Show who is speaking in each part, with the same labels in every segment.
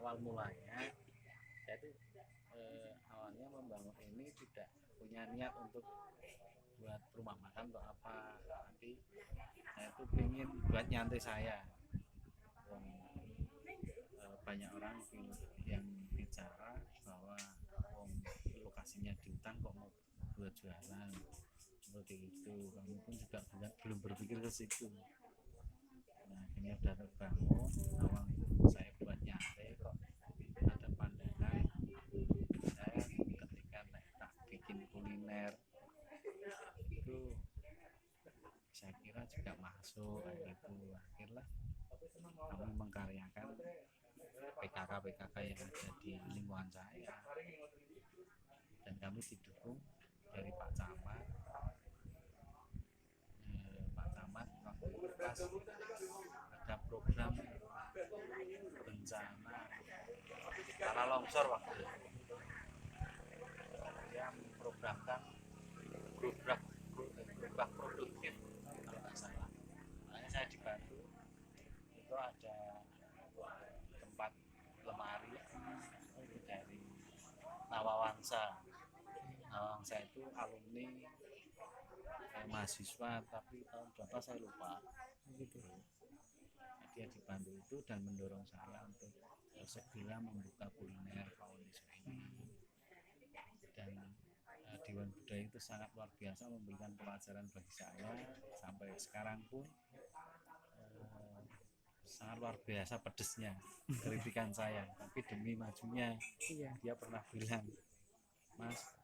Speaker 1: awal mulanya saya itu awalnya membangun ini tidak punya niat untuk buat rumah makan atau apa, tapi saya itu ingin buat nyantai saya. Banyak orang yang bicara bahwa lokasinya di hutan kok mau buat jualan seperti itu, kamu pun juga belum berpikir ke situ. Nah ini udah terbangun awal saya buat nyantai kok ada pandangan saya ketika tak bikin kuliner itu saya kira juga masuk gitu. Akhirnya kami mengkaryakan PKK yang ada di lingkungan saya dan kami didukung dari Pak Camat. Pak Camat waktu itu pas ada program bencana tanah longsor waktu itu, dia memprogramkan gerobak produktif kalau nggak salah. Makanya saya dibantu, itu ada tempat lemari itu dari Nawawangsa. Nawawangsa itu alumni mahasiswa, tapi tahun berapa saya lupa gitu. Dia dibantu itu dan mendorong saya untuk segera membuka kuliner Pauliso ini. Dan Dewan Budaya itu sangat luar biasa memberikan pelajaran bagi saya sampai sekarang pun sangat luar biasa pedesnya kritikan saya, tapi demi majunya. Dia pernah bilang, Mas,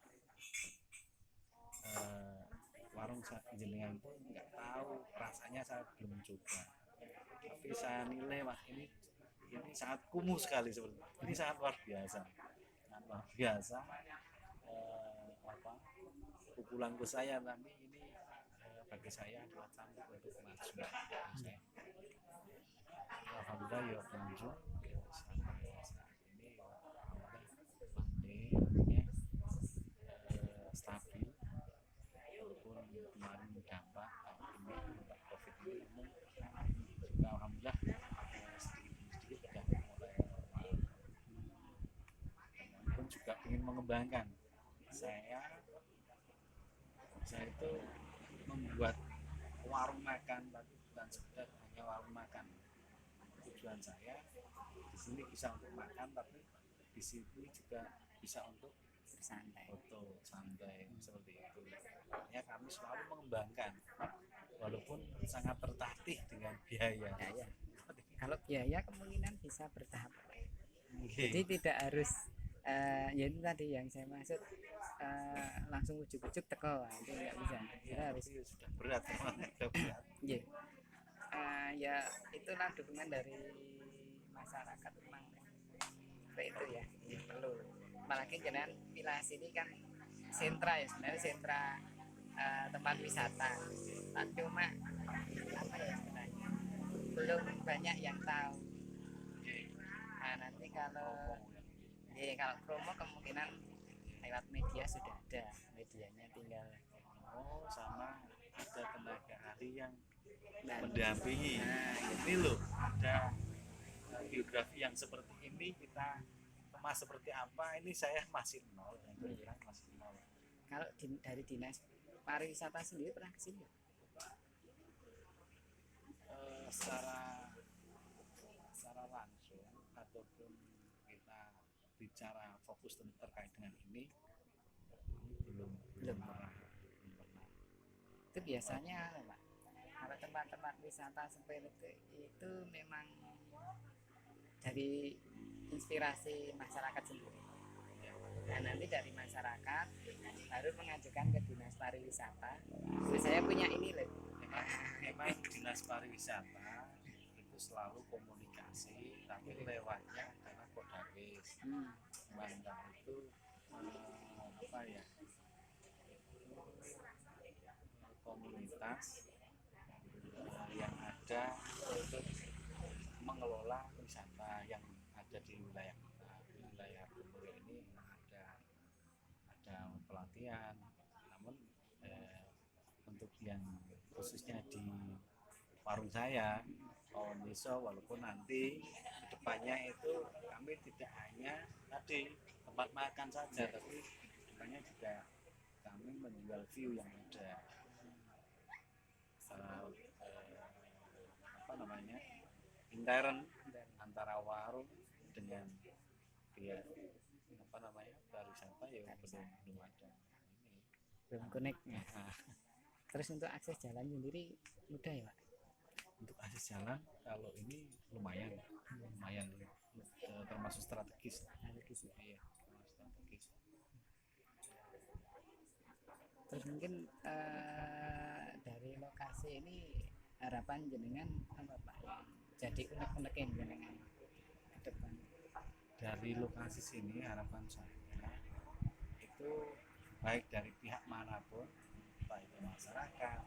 Speaker 1: warung jenengan pun nggak tahu rasanya, saya belum coba, tapi saya nilai wah ini sangat kumuh sekali, seperti ini sangat luar biasa, pukulan ke saya, tapi ini bagi saya adalah cambuk untuk maju. Alhamdulillah ya pengunjung sampai saat ini pandai stabil, walaupun kemarin dampak COVID ini, namun juga alhamdulillah sedikit sudah mulai normal. Pun juga ingin mengembangkan, saya itu membuat warung makan, tapi bukan sekedar hanya warung makan. Tujuan saya di sini bisa untuk makan, tapi di sini juga bisa untuk
Speaker 2: bersantai,
Speaker 1: foto santai seperti itu. Makanya kami selalu mengembangkan, walaupun sangat tertatih dengan biaya.
Speaker 2: Ya. Kalau biaya kemungkinan bisa bertahap. Jadi tidak harus ya itu tadi yang saya maksud, langsung ujuk-ujuk teko, itu nggak bisa. Kita harus
Speaker 1: sudah berat, berat.
Speaker 2: Ya itulah dukungan dari masyarakat memang seperti itu ya, perlu. Apalagi jangan wilayah sini kan sentra ya, sebenarnya sentra tempat wisata, cuma apa ya sebenarnya belum banyak yang tahu. Nah nanti kalau promo kemungkinan lewat media sudah ada, medianya tinggal
Speaker 1: sama ada tenaga ahli yang mendampingi. Ini loh ada biografi yang seperti ini, kita kemas seperti apa, ini saya masih nol, masih nol.
Speaker 2: Kalau dari dinas pariwisata sendiri pernah kesini?
Speaker 1: Secara langsung ataupun kita bicara fokus terkait dengan ini belum pernah.
Speaker 2: Itu biasanya Pak, kalau tempat-tempat wisata seperti itu memang dari inspirasi masyarakat sendiri. Nah nanti dari masyarakat baru mengajukan ke dinas pariwisata, saya punya ini loh.
Speaker 1: Memang dinas pariwisata itu selalu komunikasi, tapi lewatnya adalah Kodawes. Mandang itu apa ya, komunitas yang ada untuk mengelola wisata yang ada di wilayah kita. Di wilayah Bumur ini ada pelatihan, namun untuk yang khususnya di warung saya Pauliso, walaupun nanti ke depannya itu kami tidak hanya tadi tempat makan saja, tapi depannya juga kami menjual view yang ada. Apa namanya, intern antara warung dengan dia apa namanya pariwisata ya belum ada ini.
Speaker 2: Belum connect ya.
Speaker 1: Nah,
Speaker 2: Terus untuk akses jalan sendiri mudah ya Pak?
Speaker 1: untuk akses jalan kalau ini lumayan termasuk strategis.
Speaker 2: Strategis ya.
Speaker 1: Iya, termasuk strategis.
Speaker 2: Terus mungkin dari lokasi ini harapan jenengan apa Pak? Jadi unek-unekin jenengan ke depan.
Speaker 1: Dari lokasi sini harapan saya itu baik dari pihak manapun, baik masyarakat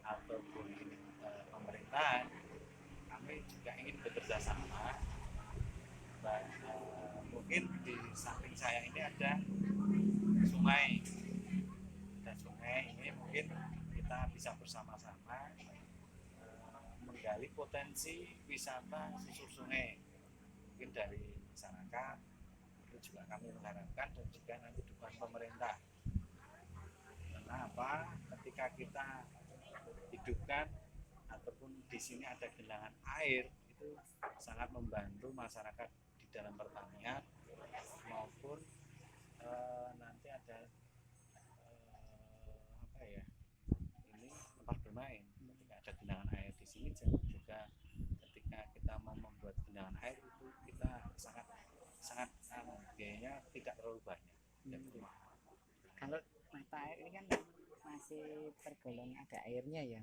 Speaker 1: ataupun pemerintahan, kami juga ingin bekerja sama. Mungkin di samping saya ini ada sungai, ini mungkin kita bisa bersama-sama menggali potensi wisata susur sungai, mungkin dari masyarakat itu juga kami mengharapkan, dan juga nanti dukungan pemerintah. Karena apa? Ketika kita hidupkan ataupun di sini ada genangan air, itu sangat membantu masyarakat di dalam pertanian maupun nanti ada apa ya? Ini tempat bermain. Ketika ada genangan air di sini juga ketika kita mau membuat genangan air itu kita sangat biayanya tidak terlalu banyak.
Speaker 2: Kalau mata air ini kan masih tergolong ada airnya ya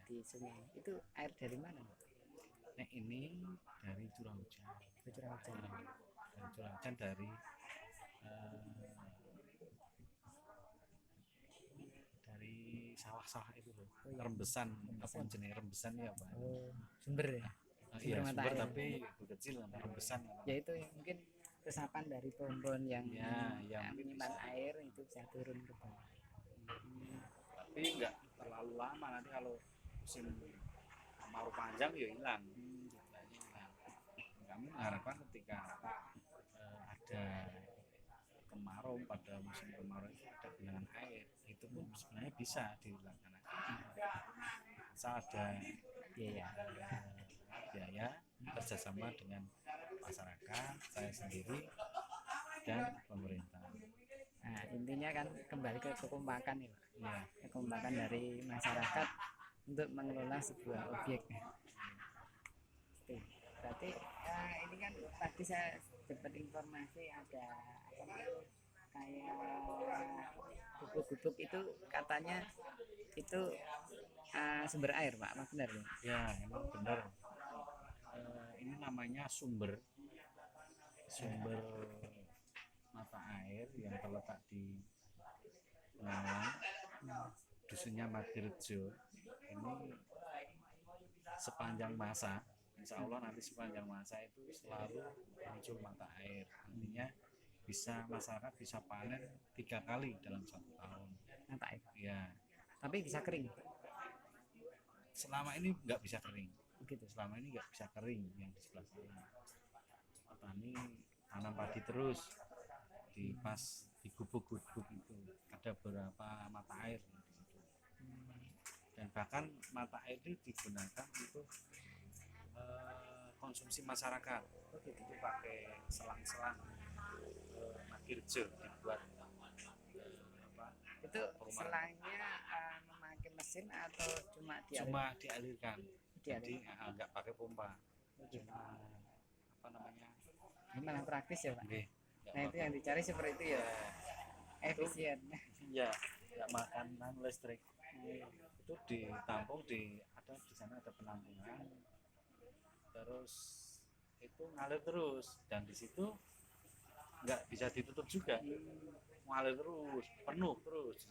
Speaker 2: di sungai. Itu air dari mana?
Speaker 1: Nah, ini dari curah hujan.
Speaker 2: Curah hujan.
Speaker 1: Dari curah hujan dari sawah-sawah itu loh.
Speaker 2: Oh, iya.
Speaker 1: Rembesan, apa jenis rembesan ya Pak?
Speaker 2: Oh, sumber ya.
Speaker 1: Iya,
Speaker 2: mata
Speaker 1: sumber
Speaker 2: air.
Speaker 1: tapi kecil, rembesan.
Speaker 2: Ya itu mungkin resapan dari pohon-pohon yang
Speaker 1: yang
Speaker 2: menyimpan air itu bisa turun ke bawah.
Speaker 1: Tapi enggak terlalu lama, nanti kalau musim kemarau panjang ya hilang. Kami mengharapkan ketika ada kemarau, pada musim kemarau itu ada genangan air, itu pun sebenarnya bisa dilaksanakan. Asal ada biaya kerjasama dengan masyarakat, saya sendiri, dan pemerintah.
Speaker 2: Nah, intinya kan kembali ke kekompakan ya Pak.
Speaker 1: Ya.
Speaker 2: Kekompakan dari masyarakat untuk mengelola sebuah objek. Berarti ini kan tadi saya dapat informasi ada kayak gubuk-gubuk itu katanya itu sumber air Pak, apa benar ya?
Speaker 1: Ya, emang benar. Ini namanya sumber mata air yang terletak di dusunnya Madirjo. Ini sepanjang masa, insya Allah nanti sepanjang masa itu selalu muncul mata air. Artinya masyarakat bisa panen 3 kali dalam 1 tahun.
Speaker 2: Mata air.
Speaker 1: Ya.
Speaker 2: Tapi bisa kering.
Speaker 1: Selama ini nggak bisa kering.
Speaker 2: Begitu.
Speaker 1: Selama ini nggak bisa kering yang di sebelah sana. Petani tanam padi terus di gubuk-gubuk itu ada beberapa mata air di situ. Dan bahkan mata air itu digunakan untuk konsumsi masyarakat. Itu pakai selang-selang Madirjo dibuat.
Speaker 2: Itu selangnya memakai mesin atau cuma dialirkan?
Speaker 1: Cuma dialirkan. Jadi nggak pakai pompa. Cuma apa namanya?
Speaker 2: Ini malah praktis ya Pak. Nah itu yang dicari seperti itu ya. Efisien.
Speaker 1: Iya, nggak makan listrik. Itu ditampung di sana ada penampungan. Terus itu ngalir terus, dan di situ nggak bisa ditutup juga, ngalir terus, penuh terus.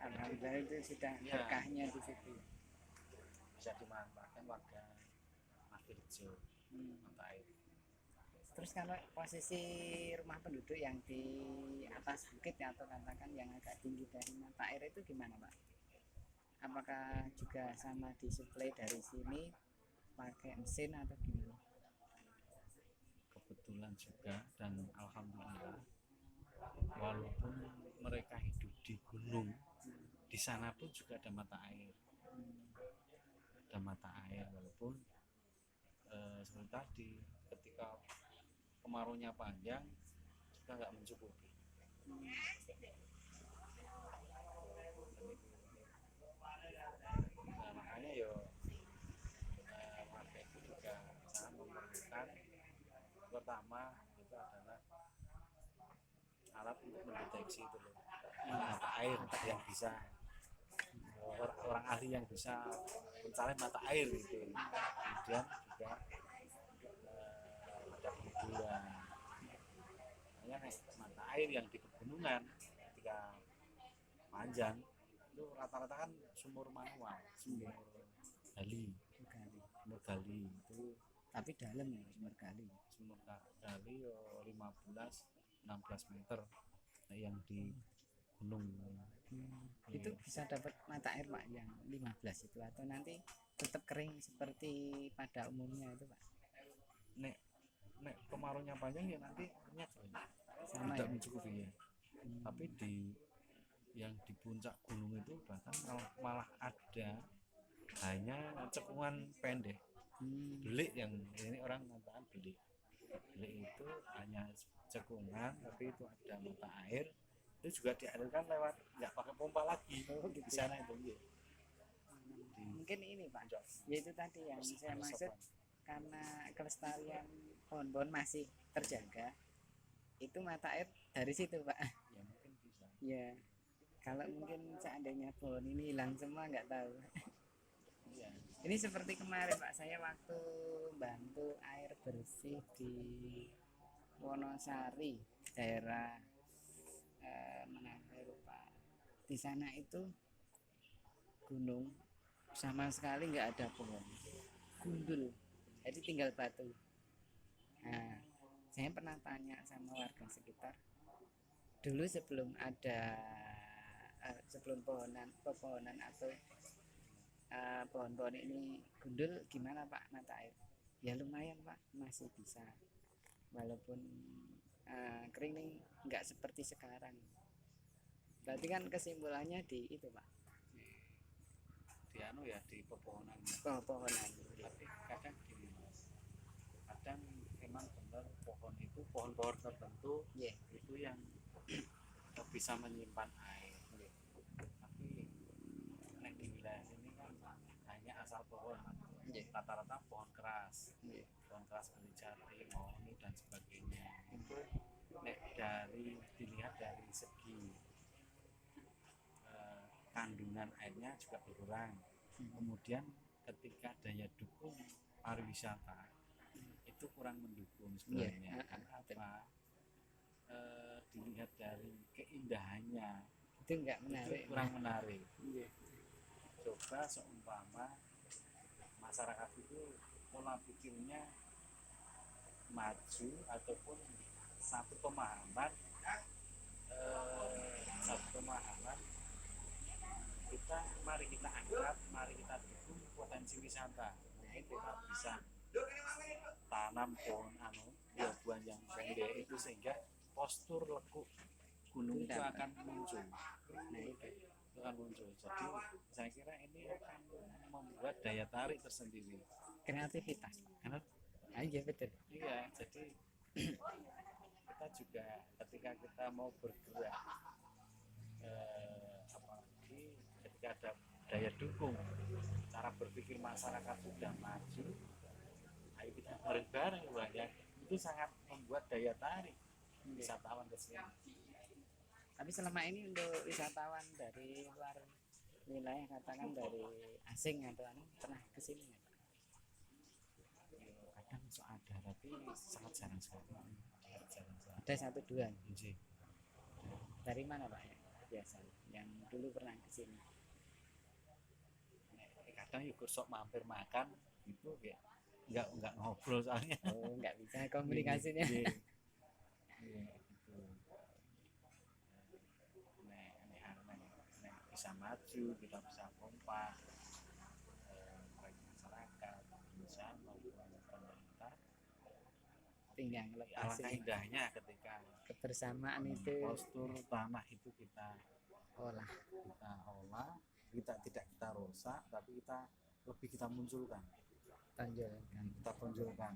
Speaker 2: Alhamdulillah itu sudah berkahnya di situ.
Speaker 1: Bisa dimanfaatkan warga Madirjo, mata air.
Speaker 2: Terus kalau posisi rumah penduduk yang di atas bukit atau katakan yang agak tinggi dari mata air itu gimana Pak? Apakah juga sama disuplai dari sini pakai mesin atau gimana?
Speaker 1: kebetulan juga dan alhamdulillah walaupun mereka hidup di gunung, di sana pun juga ada mata air. Ada mata air walaupun seperti tadi ketika kemaraunya panjang juga nggak mencukupi. Nah, makanya yo warga itu juga sangat memerlukan pertama itu adalah alat untuk mendeteksi itu loh mata air yang bisa orang ahli yang bisa mencari mata air gitu. Kemudian juga ada penggulan. Makanya mata air yang di pegunungan ketika panjang itu rata-rata kan sumur manual, sumur gali itu,
Speaker 2: Tapi dalam ya sumber gali.
Speaker 1: sumur gali 15-16 meter yang di gunung.
Speaker 2: Itu bisa dapat mata air Pak yang 15 itu atau nanti tetap kering seperti pada umumnya itu Pak?
Speaker 1: nek nek kemaraunya panjang ya nanti minyak
Speaker 2: Sama
Speaker 1: tidak
Speaker 2: ya?
Speaker 1: mencukupi ya. Tapi yang di puncak gunung itu bahkan malah ada hanya cekungan pendek, belik, yang ini orang mengatakan belik itu hanya cekungan tapi itu ada mata air, itu juga dialirkan lewat nggak pakai pompa lagi di sana itu ya.
Speaker 2: Mungkin ini Pak, yaitu tadi yang saya maksud, karena kelestarian pohon-pohon masih terjaga, itu mata air dari situ Pak.
Speaker 1: Ya mungkin bisa.
Speaker 2: Ya, kalau mungkin seandainya pohon ini hilang semua nggak tahu.
Speaker 1: Iya.
Speaker 2: Ini seperti kemarin Pak, saya waktu bantu air bersih di Wonosari, daerah mana saya lupa. Di sana itu gunung, sama sekali nggak ada pohon, gundul, jadi tinggal batu. Nah, saya pernah tanya sama warga sekitar, dulu sebelum ada sebelum pepohonan atau pohon-pohon ini gundul, gimana Pak mata air? Ya lumayan Pak, masih bisa, walaupun kering nih, nggak seperti sekarang. Berarti kan kesimpulannya di itu Pak,
Speaker 1: di anu ya, di pepohonan.
Speaker 2: pepohonan.
Speaker 1: Tapi kadang gini Mas, kadang memang benar pohon itu, pohon-pohon tertentu itu yang bisa menyimpan air. Tapi nek di wilayah sini kan hanya asal pohon, rata-rata pohon keras, pohon keras seperti jati, mahoni dan sebagainya. Itu nek dilihat dari segi kandungan airnya juga berkurang. Kemudian ketika daya dukung pariwisata itu kurang mendukung sebenarnya. Karena apa? Dilihat dari keindahannya
Speaker 2: Itu nggak menarik,
Speaker 1: itu kurang menarik. Coba seumpama masyarakat itu pola pikirnya maju ataupun satu pemahaman kita, mari kita angkat, mari kita dukung potensi wisata. Mungkin kita bisa tanam pohon buah yang pendek itu sehingga postur lekuk gunung itu akan muncul. Nah itu akan muncul. Jadi saya kira ini akan membuat daya tarik tersendiri.
Speaker 2: kreativitas.
Speaker 1: Karena
Speaker 2: Iya betul.
Speaker 1: iya, jadi kita juga ketika kita mau bergerak apalagi ketika ada daya dukung, cara berpikir masyarakat sudah maju, ayo kita bareng-bareng ya, itu sangat membuat daya tarik wisatawan ke sini.
Speaker 2: Tapi selama ini untuk wisatawan dari luar wilayah, katakan dari asing atau pernah ke sini nggak Pak?
Speaker 1: Kadang so ada, tapi sangat jarang sekali.
Speaker 2: Ada 1-2.
Speaker 1: Iya.
Speaker 2: Dari mana Pak ya? Biasa yang dulu pernah ke sini.
Speaker 1: Kadang ikut sok mampir makan itu ya nggak ngobrol soalnya.
Speaker 2: Oh, nggak bisa komunikasinya.
Speaker 1: Iya, gitu. Bisa maju, kita bisa kompak, baik masyarakat, perusahaan maupun pemerintah,
Speaker 2: tinggal
Speaker 1: alangkah
Speaker 2: lepas
Speaker 1: indahnya ketika
Speaker 2: kebersamaan itu
Speaker 1: postur tanah itu kita
Speaker 2: olah.
Speaker 1: kita tidak kita rusak, tapi kita lebih kita munculkan,
Speaker 2: Tonjolkan.
Speaker 1: kita tonjolkan.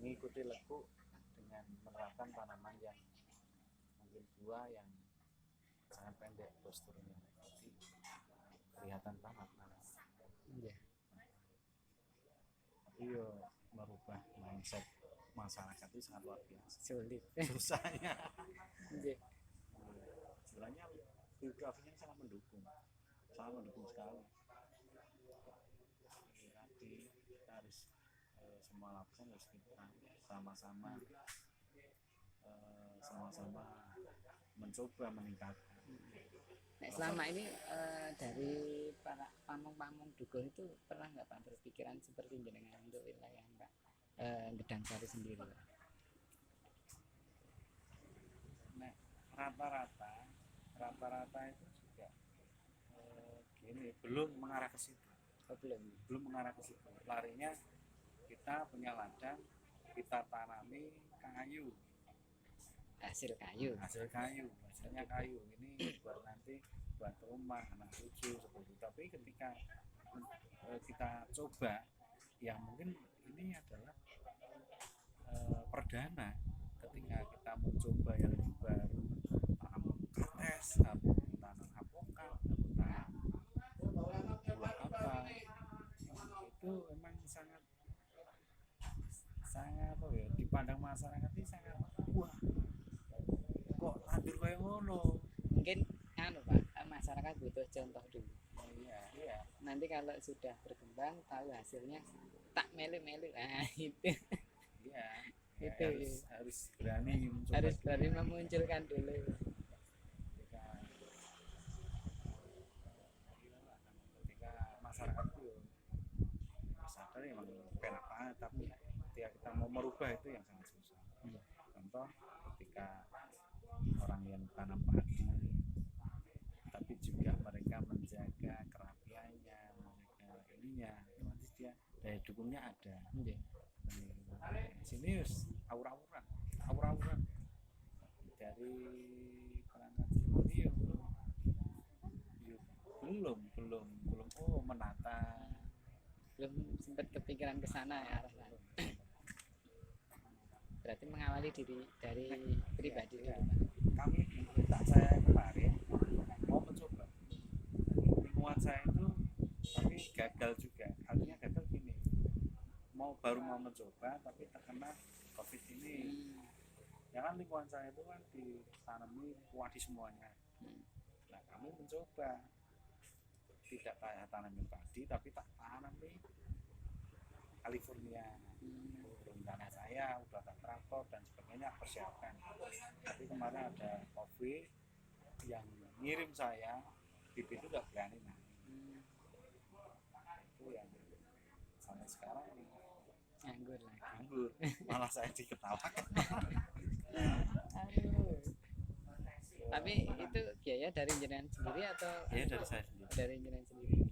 Speaker 1: Mengikuti lekuk dengan menerapkan tanaman yang mungkin buah yang sangat pendek posturnya, jadi kelihatan banget.
Speaker 2: Iya.
Speaker 1: Tapi yo merubah mindset masyarakat itu sangat luar biasa
Speaker 2: Sulit.
Speaker 1: susahnya.
Speaker 2: Iya.
Speaker 1: Sebenarnya biografinya sangat mendukung sekali. Tapi kita harus semua lapisan harus kita sama-sama mencoba meningkatkan.
Speaker 2: Nah, selama ini dari para pamong-pamong Dukuh itu pernah nggak Pak berpikiran seperti jenengan untuk wilayah Pak Gedang Sari sendiri Pak?
Speaker 1: Nah, rata-rata itu juga gini, belum mengarah ke situ.
Speaker 2: Oh, belum
Speaker 1: Mengarah ke situ. Larinya kita punya ladang, kita tanami hasilnya kayu. Ini buat nanti buat rumah, anak cucu seperti itu. Tapi ketika kita coba, yang mungkin ini adalah perdana ketika kita mencoba yang baru, tanam kates, tanam apokat, tanam buah apa, itu memang sangat apa ya, dipandang masyarakat ini sangat wah, kok tandur kayak ngono.
Speaker 2: mungkin Pak masyarakat butuh contoh dulu.
Speaker 1: Iya.
Speaker 2: Nanti kalau sudah berkembang tahu hasilnya tak melu-melu. Nah, itu.
Speaker 1: Iya.
Speaker 2: Itu
Speaker 1: harus berani mencoba.
Speaker 2: Harus berani memunculkan dulu.
Speaker 1: Ketika masyarakat itu sadar emang penak banget, tapi ketika kita mau merubah itu yang sangat susah. Contoh ketika orang yang tanam padi, tapi juga mereka menjaga kerapiannya, menjaga ininya, nanti dia daya dukungnya ada. Sini aura-aura dari perangkat sini belum menata,
Speaker 2: belum sempat kepikiran ke sana ya. Berarti mengawali diri dari pribadi dulu.
Speaker 1: Kami saya kemarin mau mencoba lingkungan saya itu, tapi gagal juga. Artinya gagal gini, baru mau mencoba tapi terkena COVID ini. Ya kan lingkungan saya itu kan ditanami padi semuanya. Nah, kami mencoba tidak kayak tanami padi, tapi tak tanami California. Rencana saya udah ada traktor dan sebagainya, persiapkan. Tapi kemarin ada COVID yang ngirim saya, bibit itu udah berani naik. Itu yang sampai sekarang
Speaker 2: nganggur,
Speaker 1: malah saya diketawakan.
Speaker 2: Tapi itu biaya dari jenengan sendiri atau?
Speaker 1: Biaya dari saya sendiri.
Speaker 2: Dari jenengan sendiri.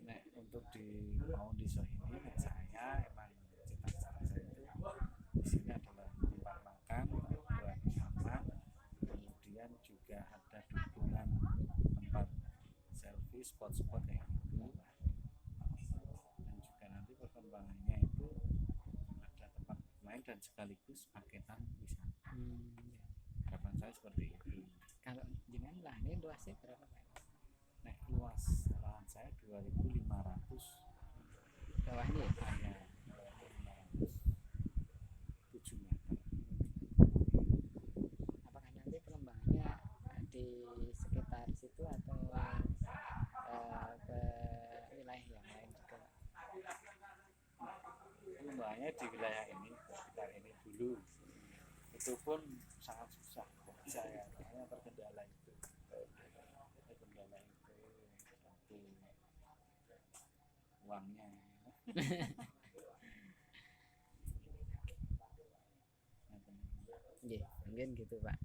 Speaker 1: Nah, untuk di Maundiso ini saya emang cita-cita saya itu di sini adalah tempat makan buat aman, kemudian juga ada dukungan tempat selfie, spot-spot kayak gitu, dan juga nanti perkembangannya itu ada tempat main dan sekaligus paketan wisata. Harapan saya seperti itu.
Speaker 2: Kalau jenengan lahannya luasnya berapa Pak?
Speaker 1: Nah, luas lahan saya 2.500
Speaker 2: bawahnya
Speaker 1: hanya 7 meter.
Speaker 2: Apakah nanti pengembangannya di sekitar situ atau ke wilayah yang lain juga?
Speaker 1: Pengembangannya di wilayah ini, sekitar ini dulu. Itu pun sangat susah bagi saya, karena terkendala itu satu uangnya.
Speaker 2: Mungkin gitu Pak.